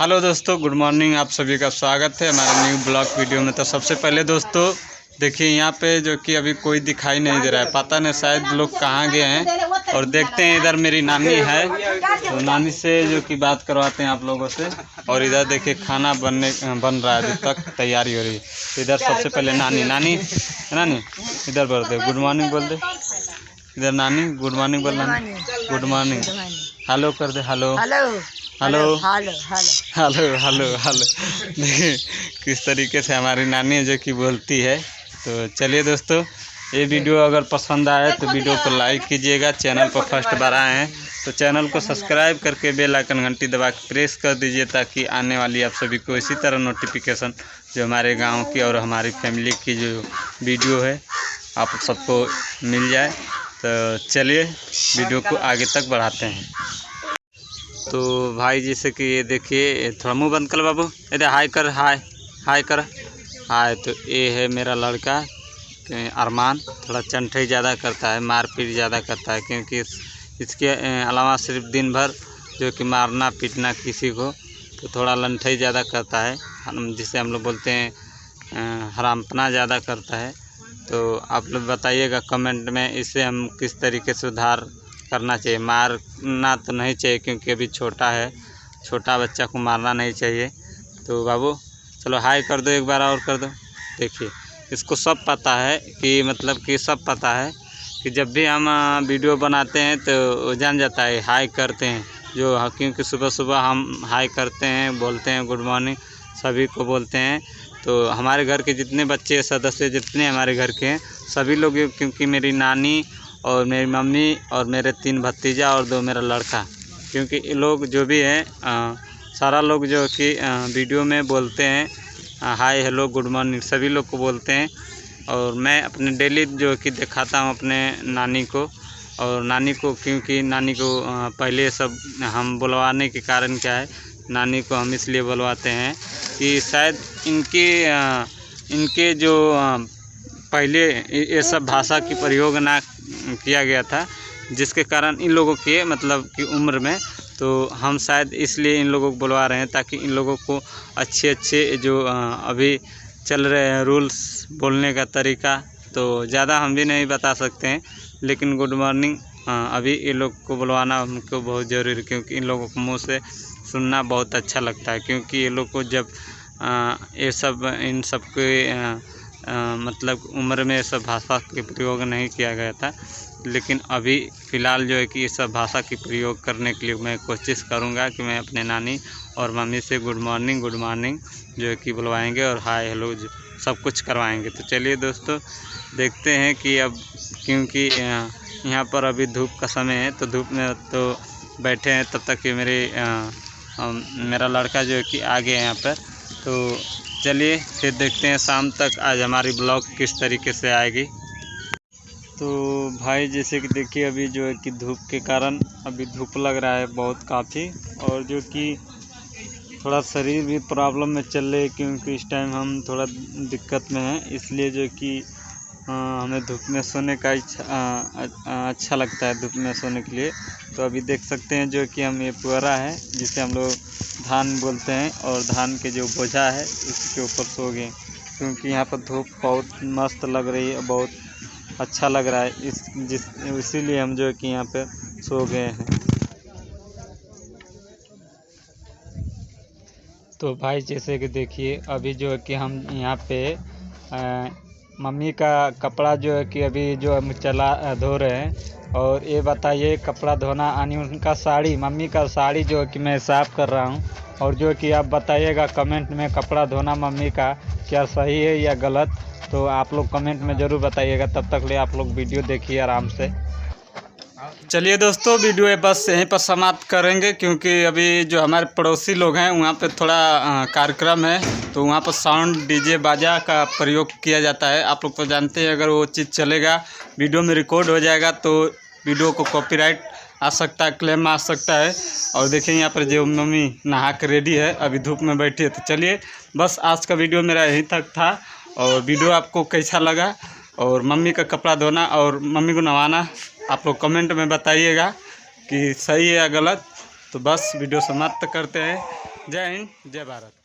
Hello दोस्तों, good morning. आप सभी का स्वागत है हमारे न्यू ब्लॉग वीडियो में। तो सबसे पहले दोस्तों देखिए यहाँ पे जो कि अभी कोई दिखाई नहीं दे रहा है, पता नहीं शायद लोग कहाँ गए हैं। और देखते हैं इधर मेरी नानी है, तो नानी से जो कि बात करवाते हैं आप लोगों से। और इधर देखिए खाना बन रहा है, अभी तक तैयारी हो रही है। तो इधर सबसे पहले नानी नानी इधर बोल दे गुड मॉर्निंग, बोल दे इधर नानी गुड मॉर्निंग, बोल नानी गुड मॉर्निंग। हेलो कर दे, hello hello hello hello hello hello. देखिए किस तरीके से हमारी नानी है जो कि बोलती है। तो चलिए दोस्तों, ये वीडियो अगर पसंद आए तो वीडियो को लाइक कीजिएगा। चैनल पर फर्स्ट बार आए हैं तो चैनल को सब्सक्राइब करके बेल आइकन घंटी दबा के प्रेस कर दीजिए, ताकि आने वाली आप सभी को इसी तरह नोटिफिकेशन जो हमारे गांव की और हमारी फैमिली की जो वीडियो है आप सबको मिल जाए। तो चलिए वीडियो को आगे तक बढ़ाते हैं। तो भाई जैसे कि ये देखिए, थोड़ा मुंह बंद कर बाबू, अरे हाय कर, हाय हाय कर, हाय। तो ये है मेरा लड़का अरमान। थोड़ा चंठई ज़्यादा करता है, मारपीट ज़्यादा करता है, क्योंकि इसके अलावा सिर्फ दिन भर जो कि मारना पीटना किसी को, तो थोड़ा लंठई ज़्यादा करता है, जिसे हम लोग बोलते हैं हरामपना ज़्यादा करता है। तो आप लोग बताइएगा कमेंट में इसे हम किस तरीके से सुधार करना चाहिए। मारना तो नहीं चाहिए क्योंकि अभी छोटा है, छोटा बच्चा को मारना नहीं चाहिए। तो बाबू चलो हाय कर दो, एक बार और कर दो। देखिए इसको सब पता है कि मतलब कि सब पता है कि जब भी हम वीडियो बनाते हैं तो जान जाता है हाय करते हैं जो, क्योंकि सुबह सुबह हम हाय करते हैं, बोलते हैं गुड मॉर्निंग, सभी को बोलते हैं। तो हमारे घर के जितने बच्चे सदस्य जितने हमारे घर के हैं सभी लोग, क्योंकि मेरी नानी और मेरी मम्मी और मेरे 3 भतीजा और 2 मेरा लड़का, क्योंकि ये लोग जो भी हैं सारा लोग जो कि वीडियो में बोलते हैं हाय हेलो गुड मॉर्निंग, सभी लोग को बोलते हैं। और मैं अपने डेली जो कि दिखाता हूँ अपने नानी को, और नानी को क्योंकि नानी को पहले सब हम बुलवाने के कारण क्या है, नानी को हम इसलिए बुलवाते हैं कि शायद इनके जो पहले ये सब भाषा की प्रयोग ना किया गया था, जिसके कारण इन लोगों के मतलब की उम्र में, तो हम शायद इसलिए इन लोगों को बुलवा रहे हैं, ताकि इन लोगों को अच्छे जो अभी चल रहे हैं रूल्स बोलने का तरीका, तो ज़्यादा हम भी नहीं बता सकते हैं, लेकिन गुड मॉर्निंग अभी इन लोग को बुलवाना हमको बहुत ज़रूरी है, क्योंकि इन लोगों को मुँह से सुनना बहुत अच्छा लगता है। क्योंकि ये लोग को जब ये सब इन सब के मतलब उम्र में सब भाषा के प्रयोग नहीं किया गया था, लेकिन अभी फ़िलहाल जो है कि ये सब भाषा की प्रयोग करने के लिए मैं कोशिश करूँगा कि मैं अपने नानी और मम्मी से गुड मॉर्निंग जो है कि बुलवाएंगे और हाय हेलो सब कुछ करवाएंगे। तो चलिए दोस्तों देखते हैं कि अब, क्योंकि यहाँ पर अभी धूप का समय है, तो धूप में तो बैठे हैं, तब तक कि मेरा लड़का जो है कि आ गया यहाँ पर। तो चलिए फिर देखते हैं शाम तक आज हमारी ब्लॉग किस तरीके से आएगी। तो भाई जैसे कि देखिए अभी जो है कि धूप के कारण अभी धूप लग रहा है बहुत काफ़ी, और जो कि थोड़ा शरीर भी प्रॉब्लम में चल रही है, क्योंकि इस टाइम हम थोड़ा दिक्कत में हैं, इसलिए जो कि हमें धूप में सोने का अच्छा लगता है धूप में सोने के लिए। तो अभी देख सकते हैं जो कि हम ये पुअरा है जिसे हम लोग धान बोलते हैं, और धान के जो बोझा है उसके ऊपर सो गए, क्योंकि यहाँ पर धूप बहुत मस्त लग रही है, बहुत अच्छा लग रहा है, इसीलिए हम जो है कि यहाँ पे सो गए हैं। तो भाई जैसे कि देखिए अभी जो है कि हम यहाँ पे मम्मी का कपड़ा जो है कि अभी जो हम धो रहे हैं। और ये बताइए कपड़ा धोना यानी उनका साड़ी, मम्मी का साड़ी जो है कि मैं साफ़ कर रहा हूँ। और जो कि आप बताइएगा कमेंट में कपड़ा धोना मम्मी का क्या सही है या गलत, तो आप लोग कमेंट में ज़रूर बताइएगा। तब तक ले आप लोग वीडियो देखिए आराम से। चलिए दोस्तों वीडियो बस यहीं पर समाप्त करेंगे, क्योंकि अभी जो हमारे पड़ोसी लोग हैं वहाँ पे थोड़ा कार्यक्रम है, तो वहाँ पर साउंड डीजे बाजा का प्रयोग किया जाता है। आप लोग तो जानते हैं अगर वो चीज़ चलेगा वीडियो में रिकॉर्ड हो जाएगा तो वीडियो को कॉपीराइट आ सकता है, क्लेम आ सकता है। और देखिए यहाँ पर जो मम्मी नहा के रेडी है, अभी धूप में बैठी है। तो चलिए बस आज का वीडियो मेरा यहीं तक था, और वीडियो आपको कैसा लगा और मम्मी का कपड़ा धोना और मम्मी को नहवाना आप लोग कमेंट में बताइएगा कि सही है या गलत। तो बस वीडियो समाप्त करते हैं। जय हिंद, जय भारत।